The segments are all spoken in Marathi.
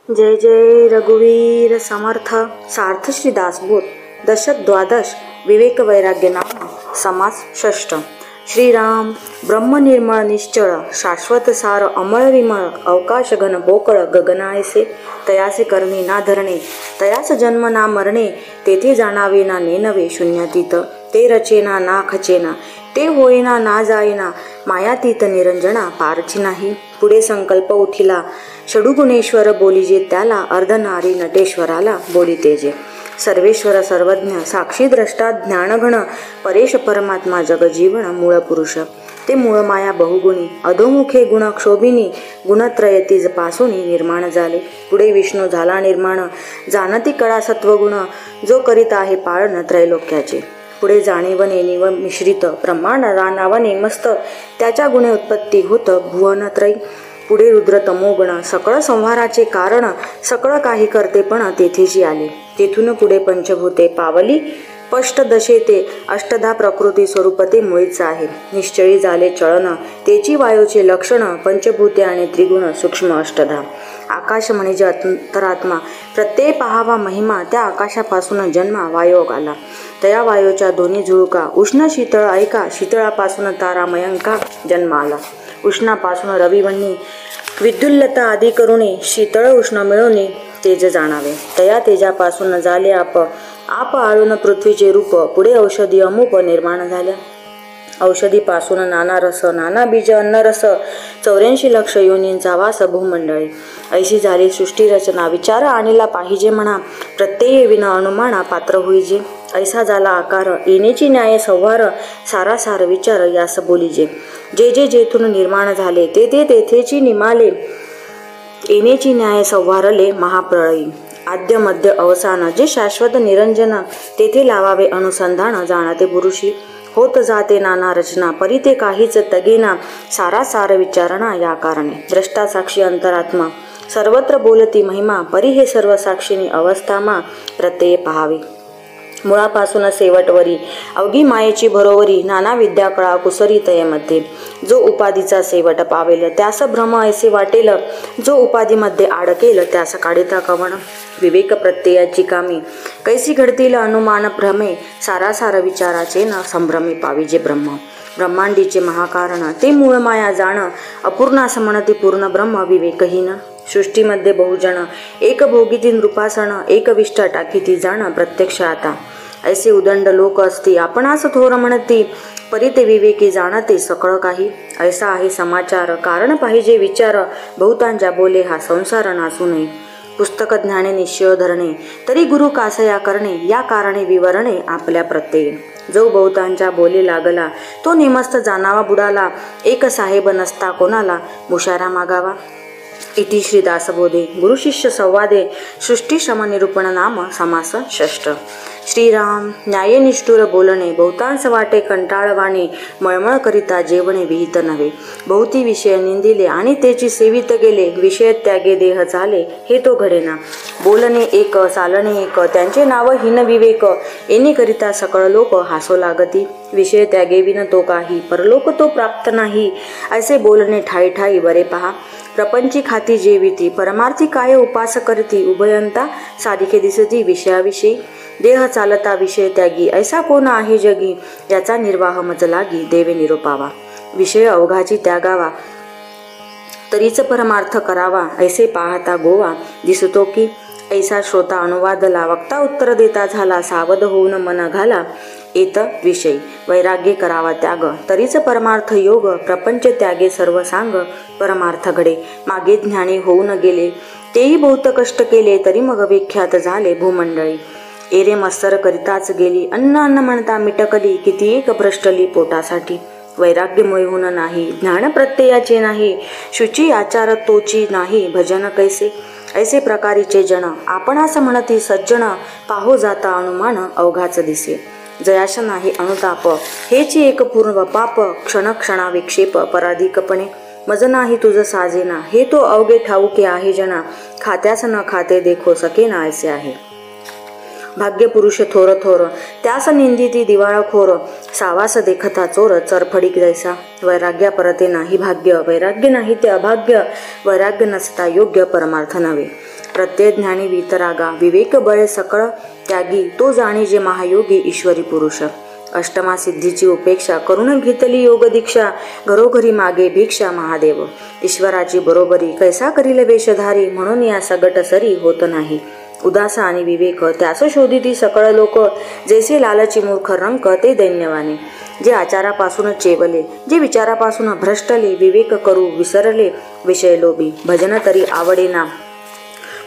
जय जय रघुवीर समर्थ सार्थ श्री दासबोध दशक द्वादश विवेक वैराग्य नाम समास षष्ठ. श्रीराम ब्रह्मनिर्मळ निश्चळ शाश्वत सार अमळ विमळ अवकाश घन पोकळ गगनायसे तयासे करणे ना धरणे तयास जन्म ना मरणे तेथे जाणावे ना नेनवे शून्यातीत ते रचेना ना खचेना ते होईना ना जाईना मायातीत निरंजना पारची नाही. पुढे संकल्प उठिला षडुगुणेश्वर बोलिजे त्याला अर्धनारी नटेश्वराला बोलिते जे. सर्वेश्वर सर्वज्ञ साक्षी द्रष्टा ज्ञानगण परेश परमात्मा जगजीवन मूळ पुरुष ते मूळ माया बहुगुणी अधोमुखे गुण क्षोभिनी गुणत्रयतीज पासूनी निर्माण झाले. पुढे विष्णू झाला निर्माण जाणती कळा सत्वगुण जो करीत आहे पाळन त्रैलोक्याचे. पुढे जाणीवने निव मिश्रित प्रमाण रानावने मस्त त्याच्या गुणे उत्पत्ती होत भुवनत्रयी. पुढे रुद्र तमोगुण सकळ संहाराचे कारण सकळ काही करते पण तेथेची आले. तेथून पुढे पंचभूते पावली स्पष्ट दशे ते अष्टधा प्रकृती स्वरूप ते मुळीच आहे. निश्चयी झाले चळन तेची वायूचे लक्षण पंचभूते आणि त्रिगुण सूक्ष्म अष्टधा. आकाश म्हणजे अंतरात्मा प्रत्यय पहावा महिमा त्या आकाशापासून जन्मा वायोग आला. तया वायूच्या दोन्ही झुळका उष्ण शीतळ ऐका शीतळापासून तारामयंका जन्म आला. उष्णापासून रविवन्नी विद्युल्लता आदी करुणे शीतळ उष्ण मिळवणे तेज जाणावे. तया तेजापासून झाले आप आळून पृथ्वीचे रूप. पुढे औषधी अमूप निर्माण झाल्या. औषधीपासून नाना रस नाना बीज अन्नरस 84 लक्ष योनींचा वास भूमंडळी. ऐशी झाली सृष्टी रचना विचार आणीला पाहिजे म्हणा प्रत्यय विना अनुमाना पात्र होईजे. ऐसा झाला आकार येण्याची न्याय संवार सारासार विचार यास बोलीजे. जे जे जेथून निर्माण झाले ते ते तेथेची निमाले येण्याची न्याय संवारले महाप्रळयी. आद्य मध्य अवसान जे शाश्वत निरंजन तेथे लावावे अनुसंधान जाणते पुरुषी. होत जाते नाना रचना परी ते काहीच तगेना सारासार विचारणा या कारणे. द्रष्टा साक्षी अंतरात्मा सर्वत्र बोलती महिमा परी हे सर्व साक्षीनी अवस्थामा प्रत्यय पहावे. मुळापासून शेवटवरी अवघी मायेची भरोवरी नाना विद्या कळा कुसरी तयमध्ये. जो उपाधीचा शेवट पावेल त्यास भ्रम ऐसे वाटेल जो उपाधीमध्ये आडकेल त्यास काढिता कवण. विवेक प्रत्ययाची कामी कैसी घडतील अनुमान भ्रमे सारासार विचाराचे न संभ्रमे पाविजे ब्रह्म. ब्रह्मांडीचे महाकारण ते मूळ माया जाण अपूर्णास म्हणती पूर्ण ब्रह्म विवेकहीन. सृष्टीमध्ये बहुजन एक भोगीती नृपासन एक विष्ठा टाकीती जाण प्रत्यक्ष आता. ऐसे उदंड लोक असती आपणास थोर म्हणती परी ते विवेकी जाणते सकळ काही. ऐसा आहे समाचार कारण पाहिजे विचार बहुतांच्या बोले हा संसार नासू नये. पुस्तक ज्ञाने निश्चय धरणे तरी गुरु कासया करणे या कारणे विवरणे आपल्या प्रत्यय. जो बहुतांच्या बोले लागला तो नेमस्त जाणावा बुडाला एक साहेब नसता कोणाला मुशारा मागावा. इति श्री दासबोधे गुरु शिष्य संवादे सृष्टी श्रम निरूपण नाम समास षष्ठ. श्रीराम न्यायनिष्ठुर बोलणे बहुतांस वाटे कंटाळवाणे मळमळ करिता जेवणे विहित नव्हे. बहुती विषय निंदिले आणि तेची सेवित गेले विषय त्यागे देह झाले हे तो घडेना. बोलणे एक चालणे एक त्यांचे नाव हीन विवेक येणे करिता सकळ लोक हासो लागती. विषय त्यागे विन तो काही परलोक तो प्राप्त नाही असे बोलणे ठाई ठाई बरे पहा. प्रपंची खाती जेविती परमार्थी काय उपास करती उभयंता सारिखे दिसती विषयाविषयी. देह चालता विषय त्यागी ऐसा कोण आहे जगी याचा निर्वाह मज लागी देवे निरोपावा. विषय अवघाची त्यागावा तरीच परमार्थ करावा ऐसे पाहता गोवा दिसतो की. ऐसा श्रोता अनुवादला वक्ता उत्तर देता झाला सावध होऊन मन घाला येत विषयी. वैराग्य करावा त्याग तरीच परमार्थ योग प्रपंच त्यागे सर्व सांग परमार्थ घडे. मागे ज्ञानी होऊन गेले तेही बहुत कष्ट केले तरी मग विख्यात झाले भूमंडळी. एरे मत्सर करिताच गेली अन्न अन्न म्हणता मिटकली किती एक भ्रष्टली पोटासाठी. वैराग्यमुळे होऊन नाही ज्ञान प्रत्ययाचे नाही शुची आचार तोची नाही भजन कैसे. ऐसे प्रकारीचे जन आपणास म्हणती सज्जन पाहो जाता अनुमान अवघाच दिसे. जयाश नाही अनुताप हेची एक पूर्ण पाप क्षण क्षणा विक्षेप पराधिकपणे. मज नाही तुझ साजेना हे तो अवघे ठाऊके आहे जना खात्यास न खाते देखो सकेना ऐसे आहे. भाग्य पुरुष थोर थोर त्यास निंदिती दिवाळखोर सावास देखता चोर चरफडीक जैसा. वैराग्या परते नाही भाग्य वैराग्य नाही ते अभाग्य वैराग्य नसता योग्य परमार्थ नव्हे. प्रत्यज्ञानी वितरागा विवेक बळे सकळ त्यागी तो जाणी जे महायोगी ईश्वरी पुरुष. अष्टमा सिद्धीची उपेक्षा करून घेतली योग दीक्षा घरोघरी मागे भिक्षा महादेव. ईश्वराची बरोबरी कैसा करील वेशधारी म्हणून या सगट सरी होत नाही. उदास आणि विवेक त्यास शोधिती सकळ लोक जैसे लालची मूर्ख रंक ते दैन्यवाने. जे आचारापासून चेवले जे विचारापासून भ्रष्टले विवेक करू विसरले विषय लोभी. भजन तरी आवडेना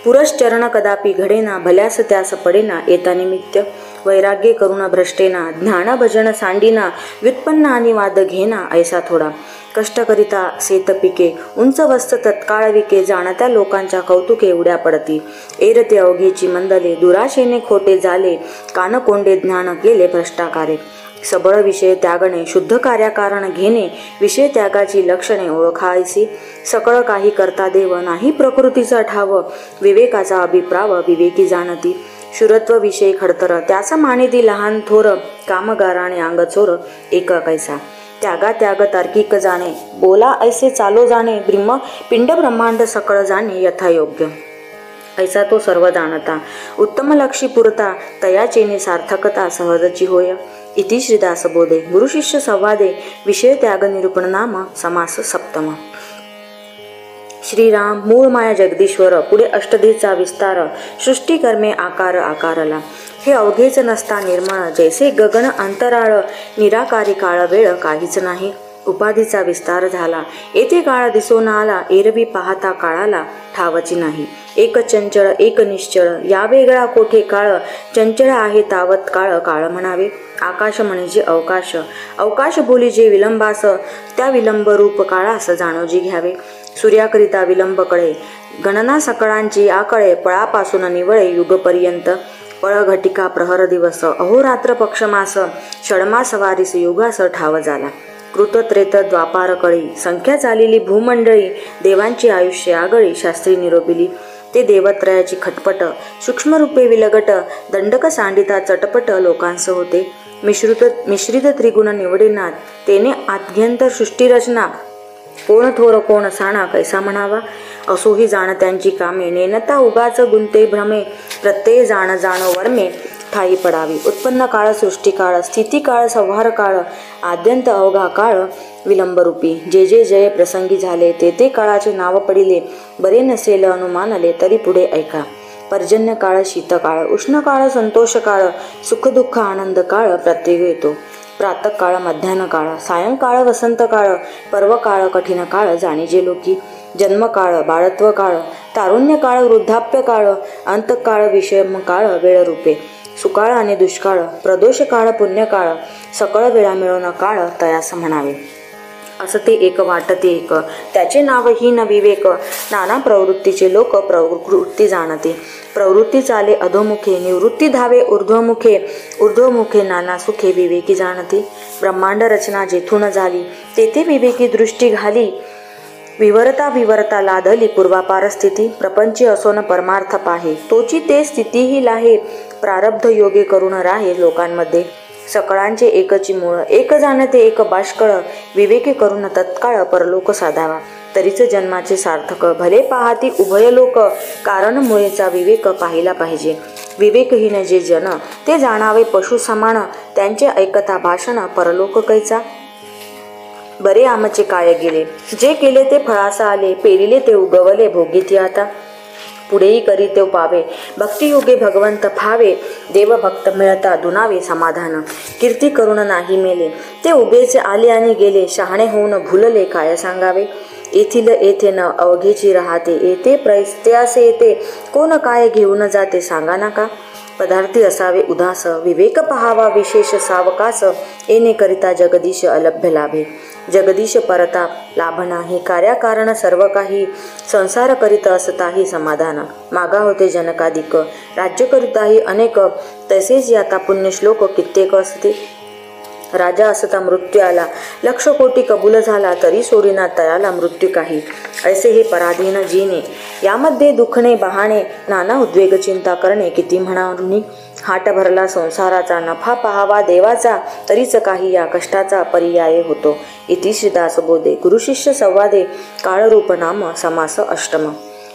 पुरश्चरण कदापि घडेना भल्यास त्यास पडेना येता निमित्त. वैराग्य करुण भ्रष्टेना ज्ञान भजन सांडिना व्युत्पन्न आणि वाद घेना ऐसा थोडा. कष्ट करिता शेत पिके उंच वस्त तत्काळ विके जाणत्या लोकांच्या कौतुके उड्या पडती. एरते अवघेची मंदले दुराशेने खोटे झाले कान कोंडे ज्ञान गेले भ्रष्टाकारे. सबळ विषय त्यागणे शुद्ध कार्याकारण घेणे विषय त्यागाची लक्षणे ओळखायसी. सकळ काही करता देव नाही प्रकृतीचा ठाव विवेकाचा अभिप्राव विवेकी जाणती. शुरत्व विषयी खडतर त्याचा मानिती लहान थोर कामगाराने अंग चोर एक कैसा. त्यागा त्याग तार्किक जाणे बोला ऐसे चालो जाणे ब्रह्म पिंड ब्रह्मांड सकळ जाणे यथायोग्य. ऐसा तो सर्व जाणता उत्तम लक्षी पुरता तयाचेने सार्थकता सहजची होय. इति श्रीदास बोधे गुरु शिष्य संवादे विषय त्याग निरूपण नाम समास सप्तम. श्रीराम मूळ माया जगदीश्वर पुढे अष्टधीचा विस्तार सृष्टी कर्मे आकार आकारला. हे अवघेच नसता निर्मळ जैसे गगन अंतराळ निराकारी काळ वेळ काहीच नाही. उपाधीचा विस्तार झाला येथे काळ दिसोन आला एरवी पाहता काळाला ठावची नाही. एक चंचळ एक निश्चळ या वेगळा कोठे काळ चंचळ आहे तावत काळ काळ म्हणावे. आकाश म्हणजे अवकाश अवकाश बोली जे विलंबास त्या विलंब रूप काळास जाणोजी घ्यावे. सूर्याकरिता विलंब कळे गणना सकळांची आकळे पळापासून निवळे युगपर्यंत. पळ घटिका प्रहर दिवस अहोरात्र पक्षमास षडमास वारीस युगास ठाव झाला. कृत त्रेत द्वापार कळी संख्या चालिली भूमंडळी देवांची आयुष्य आगळी शास्त्री निरोपिली. ते देवत्रयाची खटपट सूक्ष्मरूपे विलगट दंडक सांडिता चटपट लोकांस होते. मिश्रित त्रिगुण निवडेनात तेने आद्यंतर सृष्टीरचना कोण थोर कोण साणा कैसा म्हणावा. असोही जाण त्यांची कामे नेनता उगाच गुंते भ्रमे प्रत्यय जाण जाण वर्मे ठाई पडावी. उत्पन्न काळ सृष्टी काळ स्थिती काळ संहार काळ आद्यंत अवघा काळ विलंबरूपी. जे जे जय प्रसंगी झाले ते ते काळाचे नाव पडिले बरे नसेल अनुमानले तरी पुढे ऐका. पर्जन्य काळ शीत काळ उष्ण काळ संतोष काळ सुख दुःख आनंद काळ प्रत्येक येतो. प्रातः काळ मध्यान्ह काळ सायंकाळ वसंत काळ पर्व काळ कठीण काळ जाणीजे लोकी. जन्मकाळ बाळत्व काळ तारुण्य काळ वृद्धाप्य काळ अंतकाळ विषम काळ वेळरूपे. सुकाळ आणि दुष्काळ प्रदोष काळ पुण्यकाळ सकळ वेळा मिळवण काळ तयास म्हणावे. असते एक वाटते एक त्याचे नाव ही न विवेक. नाना प्रवृत्तीचे लोक प्रवृत्ती जाणते. प्रवृत्ती चाले अधोमुखे निवृत्ती धावे ऊर्ध्वमुखे ऊर्ध्वमुखे नाना सुखे विवेकी जाणते. ब्रह्मांड रचना जेथून झाली तेथे विवेकी दृष्टी घाली. विवरता लादली पूर्वापार स्थिती. प्रपंची असोन परमार्थ पाहे तोची ते स्थितीही लाहे. प्रारब्ध योगे करून राहे लोकांमध्ये. सकळांचे एकची मूळ एक जाणते एक बाष्कळ विवेके करून तत्काळ परलोक साधावा. तरीच जन्माचे सार्थक भले पाहती उभय लोक कारण मुळेचा विवेक पाहिला पाहिजे. विवेकहीन जे जन ते जाणावे पशु समान त्यांचे ऐकता भाषण परलोक कैचा. बरे आमचे काय गेले जे केले ते फळासा आले पेरिले ते उगवले भोगीती आता. पुढेही करी ते पावे भक्तियोगे भगवंत फावे. देवभक्त मिळता दुनावे समाधान कीर्ती करून नाही मेले ते उभेच आले आणि गेले. शहाणे होऊन भुलले काय सांगावे. येथील येथे न अवघेची राहते येते प्रैस्ते असे येते कोण काय घेऊन जाते सांगा नका. पदार्थी असावे उदास विवेक पहावा विशेष सावकास. येणे करिता जगदीश अलभ्य लाभे. जगदीश परताप लाभ नाही कार्याकारण सर्व काही. संसार करीत असताही समाधान मागा होते जनकाधिक. राज्य करिताही अनेक तसेच आता पुण्यश्लोक कित्येक असते. राजा असता मृत्यू आला लक्ष कोटी कबूल झाला तरी सोडीना तयाला मृत्यू काही. ऐसे हे पराधीन जीने यामध्ये दुखणे बहाणे नाना उद्वेग चिंता करणे किती म्हणारुनी. हाट भरला संसाराचा नफा पहावा देवाचा तरीच काही या कष्टाचा पर्याय होतो. इति श्रीदास बोधे गुरुशिष्य संवादे काळरूप नाम समास अष्टम.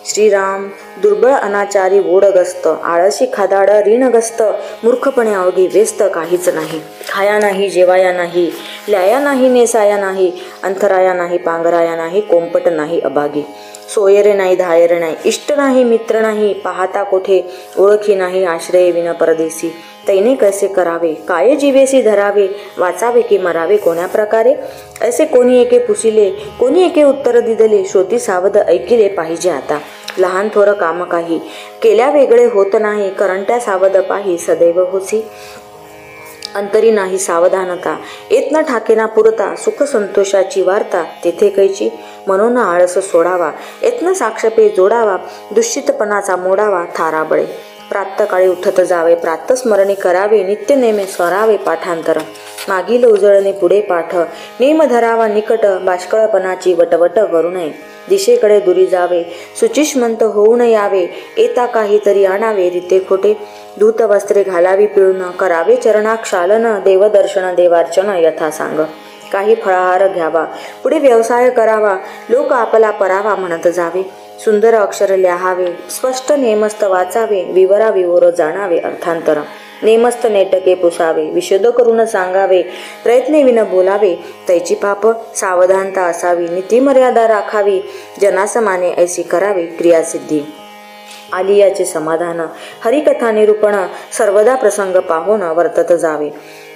श्रीराम दुर्बळ अनाचारी ओढगस्त, आळशी खादाड ऋणग्रस्त, मूर्खपणे अवघी व्यस्त काहीच नाही. खाया नाही जेवाया नाही, ल्याया नाही नेसाया नाही, अंतराया नाही पांघराया नाही, कोंपट नाही अभागी. सोयरे नाही धायरे नाही, इष्ट नाही मित्र नाही, पाहता कोठे ओळखी नाही, आश्रय विना परदेशी. तैने कैसे करावे काय जीवेसी धरावे, वाचावे की मरावे कोण्या प्रकारे. ऐसे कोणी एके पुसिले कोणी एके उत्तर दिदले, श्रोती सावध ऐकिले पाहिजे आता. लहान थोर काम काही केल्या वेगळे होत नाही, करंट्या सावध पाही सदैव होसी. अंतरी नाही सावधानता येत न ठाकेना पुरता, सुख संतोषाची वार्ता तेथे कैची. म्हणून आळस सोडावा येत न साक्षपे जोडावा, दुष्टितपणाचा मोडावा थाराबळे. प्रातकाळी उठत जावे प्रातस्मरणी करावे, नित्य नेमे स्वरावे पाठांतर. मागील उजळणे पुढे पाठ नेम धरावा निकट, बाष्कळपणाची वटवट करू नये. दिशेकडे दुरी जावे सुचिष्मंत होऊन यावे, येता काहीतरी आणावे रीते खोटे. धूत वस्त्रे घालावी पिळून, करावे चरणाक्षालन, देवदर्शन देवार्चन यथा सांग. काही फळाहार घ्यावा पुढे व्यवसाय करावा, लोक आपला परावा म्हणत जावे. सुंदर अक्षर लिहावे स्पष्ट नेमस्त वाचावे, विवरा विवोर जाणावे अर्थांतर. नेमस्त नेटके पुसावे विशोध करून सांगावे, प्रयत्ने विन बोलावे तैची पाप. सावधानता असावी नीतिमर्यादा राखावी, जनासमाने ऐसी करावी क्रियासिद्धी. आलियाचे समाधान हरिकथा निरूपण, सर्वदा प्रसंग पाहून वर्तत जावे.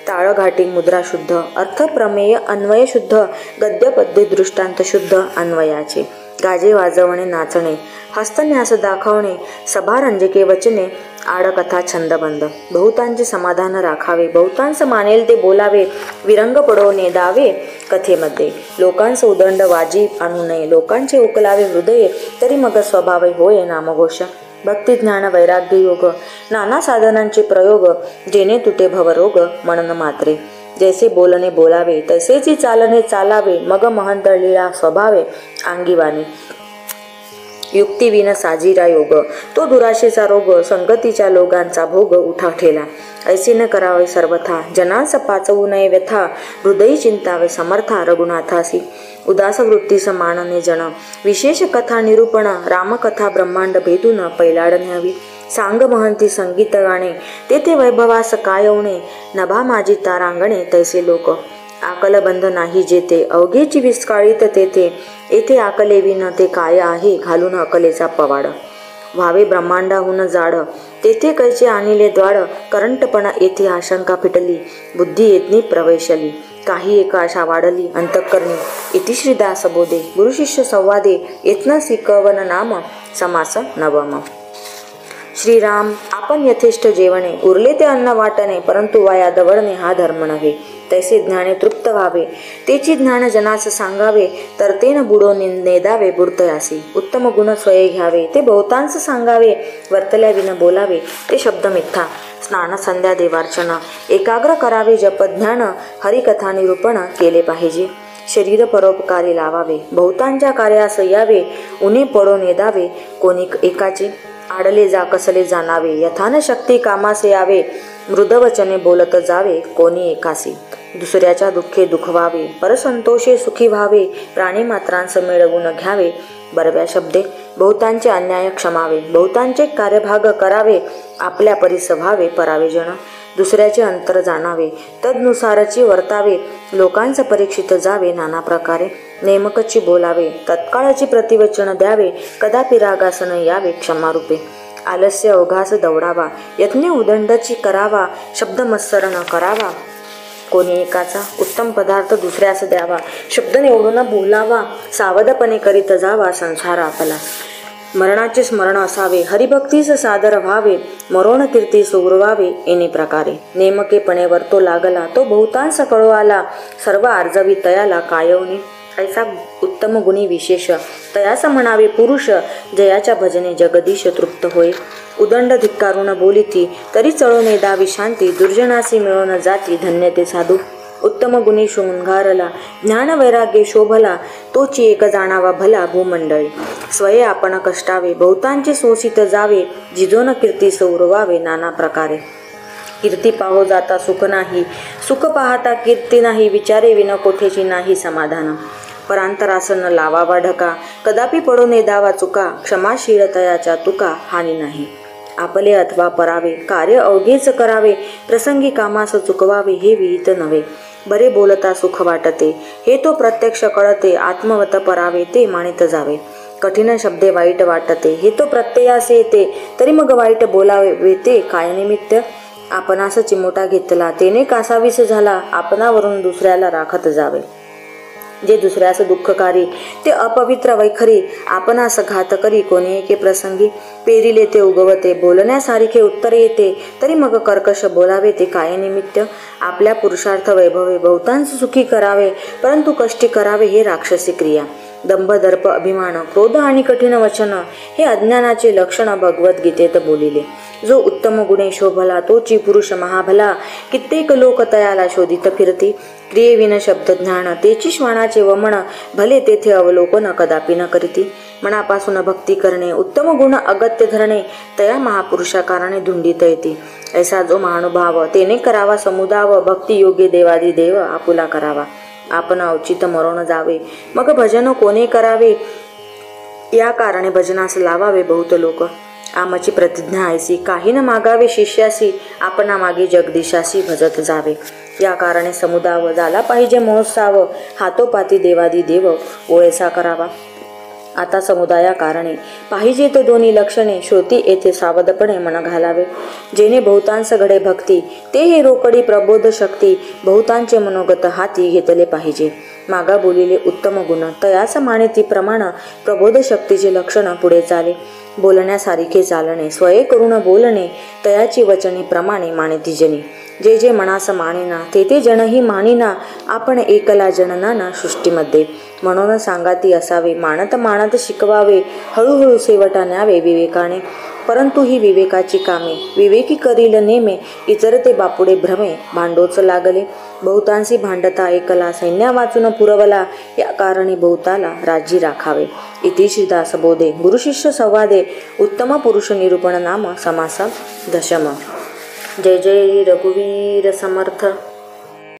ताळघाटी मुद्रा शुद्ध, अर्थ प्रमेय अन्वय शुद्ध, गद्य पद्य दृष्टांत शुद्ध अन्वयाचे. गाजे वाजवणे नाचणे, हस्तन्यास दाखवणे, सभारंजके वचने, आडकथा छंदबंद. बहुतांचे समाधान राखावे बहुतांस मानेल ते बोलावे, विरंग पडो नेदावे कथेमध्ये. लोकांस उदंड वाजी आणू नये, लोकांचे उकलावे हृदय, तरी मग स्वभाव होय नामघोष. भक्ती ज्ञान वैराग्य योग, नाना साधनांचे प्रयोग, जेणे तुटे भवरोग म्हणन मात्रे. जैसे बोलणे बोलावे तैसेची चालणे चालावे, मग महंत लीळा स्वभावे अंगीवाने. युक्ती विन साजिरा योग, तो दुराशेचा रोग, संगतीच्या लोगांचा भोग उठा ठेला. ऐसे न करावे सर्वथा, जनांस पाचवू नये व्यथा, हृदयी चिंतावे समर्था रघुनाथासी. उदास वृत्तीस मानने जन, विशेष कथा निरूपण, रामकथा ब्रह्मांड भेदून पैलाड न्यावी. सांग महंती संगीत गाणे, तेथे वैभवास काय उणे, नभा माझी तारांगणे तैसे लोक. आकलबंध नाही जेथे, अवघेची विस्काळीत तेथे, येथे आकले विन ते काय आहे, घालून अकलेचा पवाड. व्हावे ब्रह्मांडाहून जाड, तेथे कैचे आणिले द्वाड, करंटपणा येथे आशंका फिटली, बुद्धी येतनी प्रवेशली. काही एक आशा वाढली अंतःकरणी, इति श्रीदास बोधे. गुरुशिष्य संवादे येतना शिकवन नाम, समास नवम. श्रीराम आपण यथेष्ट जेवणे, उरले ते अन्न वाटणे, परंतु वाया दवडणे हा धर्म नव्हे. तैसे ज्ञाने तृप्त व्हावे, तेची ज्ञान जनास सांगावे, तर तेन बुडो नेदावे बुरतयासी. उत्तम गुण स्वये घ्यावे, ते बहुतांस सांगावे, वर्तल्या विन बोलावे, ते शब्द मिथ्या. स्नान संध्या देवार्चना एकाग्र करावे, जप ज्ञान हरिकथा निरूपण केले पाहिजे. शरीर परोपकारी लावावे, बहुतांच्या कार्यास यावे, उन्हे पडो नेदावे कोणी एकाचे. आडले जा कसले जाणावे, यथान शक्ती कामासे यावे, मृदवचने बोलत जावे कोणी एकासी. दुसऱ्याच्या दुःखे दुखवावे, परसंतोषे सुखी व्हावे, प्राणी मात्रांस मिळवून घ्यावे, बरव्या शब्दे बहुतांचे अन्याय क्षमावे, बहुतांचे कार्यभाग करावे, आपल्या परीस व्हावे परावे जन. दुसऱ्याचे अंतर जाणावे, तदनुसारची वर्तावे, लोकांचं परीक्षित जावे नाना प्रकारे. नेमकची बोलावे, तत्काळाची प्रतिवचन द्यावे, कदापि रागास न यावे क्षमारूपे. आलस्य अवघास दौडावा, यत्ने उदंडची करावा, शब्द मत्सर न करावा कोणी एकाचा. उत्तम पदार्थ दुसऱ्यास द्यावा, शब्द निवडून बोलावा, सावधपणे करीत जावा संसार आपला. मरणाचे स्मरण असावे, हरिभक्तीस सादर व्हावे, मरोण कीर्ती सुगरवावे येणे प्रकारे. नेमकेपणे वर्तो लागला, तो बहुतांस कळो आला, सर्व आर्जवी तयाला कायवनी. ऐसा उत्तम गुणी विशेष, तयास म्हणावे पुरुष, जयाच्या भजने जगदीश तृप्त होय. उदंड धिक्कारून बोलिती, तरी चळो नेदावी शांती, दुर्जनासी मिळून जाती धन्य ते साधू. उत्तम गुणी शृंगारला, ज्ञान वैराग्य शोभला, तोची एक जाणावा भला भूमंडळी. स्वये आपण कष्टावे, बहुतांचे सोसित जावे, जिजोन कीर्ती सौरवावे नाना प्रकारे. कीर्ती पाहो जाता सुख नाही, सुख पाहता कीर्ती नाही, विचारे विन कोठेची नाही समाधान. परांतरासन लावावा ढका, कदापि पडो ने दावा चुका, क्षमाशीलतयाच्या तुका हानी नाही. आपले अथवा परावे, कार्य अवघेच करावे, प्रसंगी कामास चुकवावे हे विहित नव्हे. बरे बोलता सुख वाटते, हे तो प्रत्यक्ष कळते, आत्मवत परावे ते मानित जावे. कठीण शब्दे वाईट वाटते, हे तो प्रत्ययास येते, तरी मग वाईट बोलावे ते काय निमित्त. आपणास चिमोटा घेतला, तेने कासावीस झाला, आपणावरून दुसऱ्याला राखत जावे. जे दुसऱ्यास दुःखकारी ते अपवित्र वैखरी, आपणास घात करी कोणी एके प्रसंगी. पेरिले ते उगवते, बोलण्यासारखे उत्तर येते, तरी मग कर्कश बोलावे ते काय निमित्त. आपल्या पुरुषार्थ वैभवे बहुतांश सुखी करावे, परंतु कष्टी करावे हे राक्षसी क्रिया. दंभ दर्प अभिमान क्रोध आणि कठीण वचन हे अज्ञानाचे लक्षण भगवद्गीतेत बोलिले. जो उत्तम गुणे शोभला तोची पुरुष महाभला, कित्येक लोक तयाला शोधित फिरती. क्रियेविन शब्द ज्ञान तेची श्वानाचे वमन, भले तेथे अवलोकन कदापि न करीती. मनापासून भक्ती करणे, उत्तम गुण अगत्य धरणे, तया महापुरुषा कारणे धुंडीत येते. ऐसा जो महानुभाव तेने करावा समुदाव, भक्ती योग्य देवादी देव आपुला करावा. आपण औचित मरण जावे, मग भजन कोणे करावे, या कारणे भजनास लावावे बहुत लोक. आमची प्रतिज्ञा ऐसी, काही न मागावे शिष्यासी, आपणा मागे जगदीशासी भजत जावे. या कारणे समुदाव झाला पाहिजे महोत्साव, हातोपाती देवादी देव ओळेसा करावा. आता समुदाया कारणे पाहिजे तो दोन्ही लक्षणे, श्रोती येथे सावधपणे मन घालावे. जेणे बहुतांश घडे भक्ती, ते हे रोकडी प्रबोध शक्ती, बहुतांचे मनोगत हाती घेतले पाहिजे. मागा बोलिले उत्तम गुण, तयाच मानिती प्रमाण, प्रबोध शक्तीचे लक्षण पुढे चाले. बोलण्यासारखे चालणे, स्वये करून बोलणे, तयाची वचने प्रमाणे मानिती जनी. जे जे मनास मानिना, ते ते जनही मानिना, आपण एकला जननाना सृष्टीमध्ये. म्हणून सांगाती असावे, मानत मानत शिकवावे, हळूहळू सेवटा न्यावे विवेकाने. परंतु ही विवेकाची कामे, विवेकी करील नेमे, इतर ते बापुडे भ्रमे, भांडोच लागले. बहुतांशी भांडता एकला, सैन्या वाचून पुरवला, या कारणे बहुताला राज्य राखावे. इति श्रीदास बोधे गुरुशिष्य संवादे उत्तम पुरुष निरूपण नाम समासा दशम. जय जय रघुवीर समर्थ.